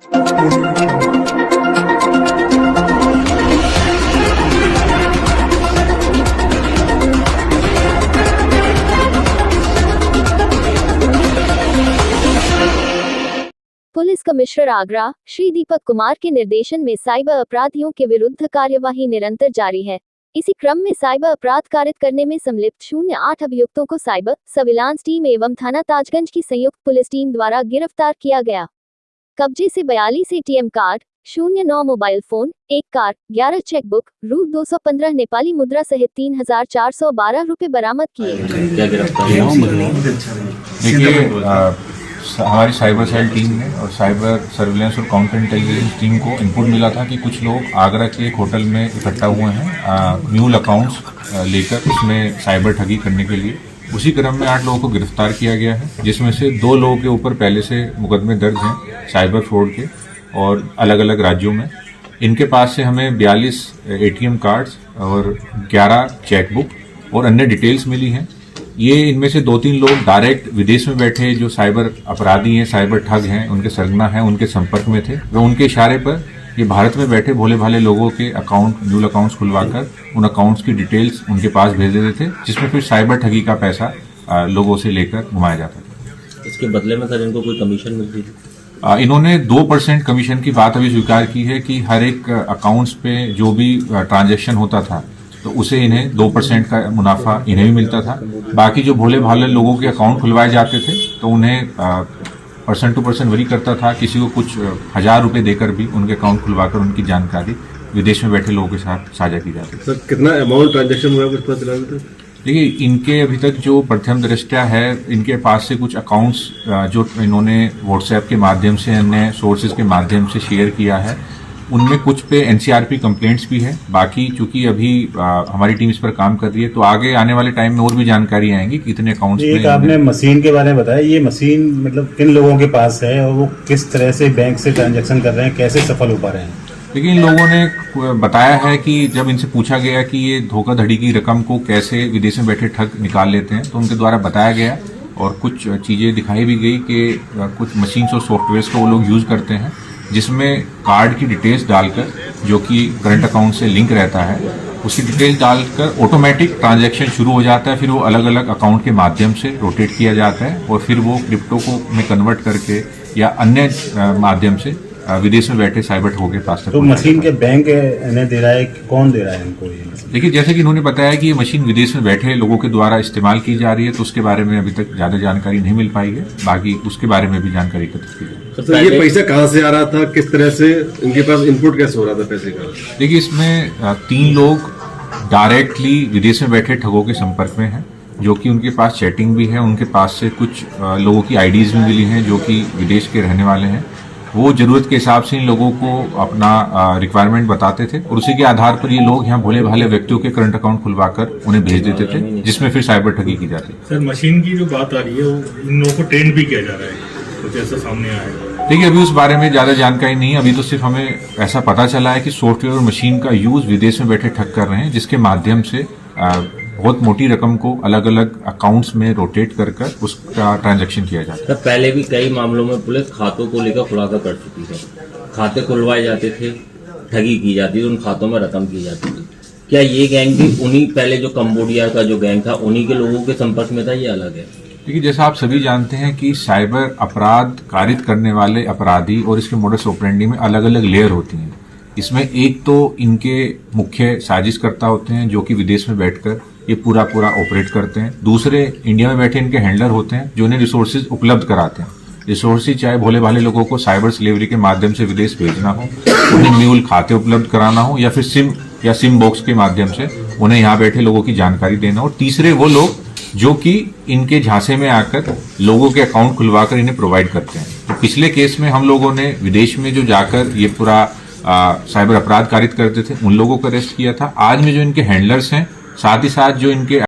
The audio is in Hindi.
पुलिस कमिश्नर आगरा श्री दीपक कुमार के निर्देशन में साइबर अपराधियों के विरुद्ध कार्यवाही निरंतर जारी है। इसी क्रम में साइबर अपराध कारित करने में संलिप्त 08 अभियुक्तों को साइबर सर्विलांस टीम एवं थाना ताजगंज की संयुक्त पुलिस टीम द्वारा गिरफ्तार किया गया। कब्जे से 42 ATM card, 09 mobile phone, 1 car, 11 chequebook, रु 215 नेपाली मुद्रा सहित 3,412 रुपए बरामद किए। हमारी साइबर सेल टीम ने और साइबर सर्विलांस और काउंटर इंटेलिजेंस टीम को इनपुट मिला था कि कुछ लोग आगरा के एक होटल में इकट्ठा हुए हैं म्यूल अकाउंट्स लेकर उसमें साइबर ठगी करने के लिए। उसी क्रम में 8 लोगों को गिरफ्तार किया गया है, जिसमें से 2 लोगों के ऊपर पहले से मुकदमे दर्ज हैं साइबर फ्रॉड के और अलग अलग राज्यों में। इनके पास से हमें 42 एटीएम कार्ड्स और 11 चेकबुक और अन्य डिटेल्स मिली हैं। ये इनमें से 2-3 लोग डायरेक्ट विदेश में बैठे जो साइबर अपराधी हैं, साइबर ठग हैं, उनके सरगना हैं, उनके संपर्क में थे। वे उनके इशारे पर ये भारत में बैठे भोले भाले लोगों के अकाउंट म्यूल अकाउंट्स खुलवाकर उन अकाउंट्स की डिटेल्स उनके पास भेज देते थे, जिसमें फिर साइबर ठगी का पैसा लोगों से लेकर घुमाया जाता था। इसके बदले में सर इनको कोई कमीशन मिलती थी? इन्होंने 2% कमीशन की बात अभी स्वीकार की है कि हर एक अकाउंट्स पे जो भी ट्रांजैक्शन होता था तो उसे इन्हें 2% का मुनाफा इन्हें भी मिलता था। बाकी जो भोले भाले लोगों के अकाउंट खुलवाए जाते थे तो उन्हें % टू % वरी करता था। किसी को कुछ 1000 रुपए देकर भी उनके अकाउंट खुलवाकर उनकी जानकारी विदेश में बैठे लोगों के साथ साझा की जाती थी। कितना अमाउंट ट्रांजेक्शन हुआ कुछ पता चला? देखिए, इनके अभी तक जो प्रथम दृष्टया है, इनके पास से कुछ अकाउंट्स जो इन्होंने व्हाट्सएप के माध्यम से अन्य सोर्सेज के माध्यम से शेयर किया है, उनमें कुछ पे एनसीआरपी कंप्लेंट्स भी है। बाकी चूंकि अभी हमारी टीम इस पर काम कर रही है तो आगे आने वाले टाइम में और भी जानकारी आएंगी कितने अकाउंट्स एक आपने मशीन के बारे में बताया, ये मशीन मतलब किन लोगों के पास है और वो किस तरह से बैंक से ट्रांजैक्शन कर रहे हैं, कैसे सफल हो पा रहे हैं? लेकिन इन लोगों ने बताया है कि जब इनसे पूछा गया कि ये धोखाधड़ी की रकम को कैसे विदेश में बैठे ठग निकाल लेते हैं तो उनके द्वारा बताया गया और कुछ चीजें दिखाई भी गई कि कुछ मशीन्स और सॉफ्टवेयर को वो लोग यूज करते हैं, जिसमें कार्ड की डिटेल्स डालकर जो कि करंट अकाउंट से लिंक रहता है उसकी डिटेल्स डालकर ऑटोमेटिक ट्रांजैक्शन शुरू हो जाता है। फिर वो अलग अलग अकाउंट के माध्यम से रोटेट किया जाता है और फिर वो क्रिप्टो को में कन्वर्ट करके या अन्य माध्यम से विदेश में बैठे साइबर ठगों के पास तक। तो मशीन के बैंक इन्हें दे रहा है, कौन दे रहा है इनको ये? देखिए, जैसे कि इन्होंने बताया कि ये मशीन विदेश में बैठे लोगों के द्वारा इस्तेमाल की जा रही है, तो उसके बारे में अभी तक ज्यादा जानकारी नहीं मिल पाई है। बाकी उसके बारे में भी जानकारी एकत्रित की जाए। तो ये पैसा कहाँ से आ रहा था, किस तरह से इनके पास इनपुट कैसे हो रहा था पैसे का? देखिए, इसमें 3 लोग डायरेक्टली विदेश में बैठे ठगों के संपर्क में हैं, जो कि उनके पास चैटिंग भी है। उनके पास से कुछ लोगों की आईडीज भी मिली हैं जो कि विदेश के रहने वाले हैं। वो जरूरत के हिसाब से इन लोगों को अपना रिक्वायरमेंट बताते थे और उसी के आधार पर ये लोग यहाँ भोले भाले व्यक्तियों के करंट अकाउंट खुलवाकर उन्हें भेज देते थे, जिसमें फिर साइबर ठगी की जाती है। सर, मशीन की जो बात आ रही है वो इन लोगों को ट्रेंड भी किया जा रहा है, कुछ ऐसा सामने आया है? देखिए, अभी उस बारे में ज्यादा जानकारी नहीं है। अभी तो सिर्फ हमें ऐसा पता चला है कि सॉफ्टवेयर और मशीन का यूज विदेश में बैठे ठग कर रहे हैं, जिसके माध्यम से बहुत मोटी रकम को अलग अलग अकाउंट्स में रोटेट कर उसका ट्रांजैक्शन किया जाता है। पहले भी कई मामलों में पुलिस खातों को लेकर खुलासा कर चुकी है। खाते खुलवाए जाते थे, ठगी की जाती थी, उन खातों में रकम की जाती थी। क्या ये गैंग भी उन्हीं पहले जो कंबोडिया का जो गैंग था उन्हीं के लोगों के संपर्क में था, ये अलग है? देखिए, जैसा आप सभी जानते हैं कि साइबर अपराध कारित करने वाले अपराधी और इसके मोडस ऑपरेंडी में अलग अलग लेयर होती हैं। इसमें एक तो इनके मुख्य साजिशकर्ता होते हैं जो कि विदेश में बैठकर ये पूरा ऑपरेट करते हैं। दूसरे इंडिया में बैठे इनके हैंडलर होते हैं जो इन्हें रिसोर्सेज उपलब्ध कराते हैं। रिसोर्सेज चाहे भोले भाले लोगों को साइबर स्लेवरी के माध्यम से विदेश भेजना हो, उन्हें म्यूल खाते उपलब्ध कराना हो, या फिर सिम बॉक्स के माध्यम से उन्हें यहाँ बैठे लोगों की जानकारी देना हो। तीसरे वो लोग जो कि इनके झांसे में आकर लोगों के अकाउंट खुलवाकर इन्हें प्रोवाइड करते हैं। तो पिछले केस में हम लोगों ने विदेश में जो जाकर ये पूरा साइबर अपराध कारित करते थे उन लोगों को अरेस्ट किया था। आज में जो इनके हैंडलर्स हैं, साथ ही साथ जो इनके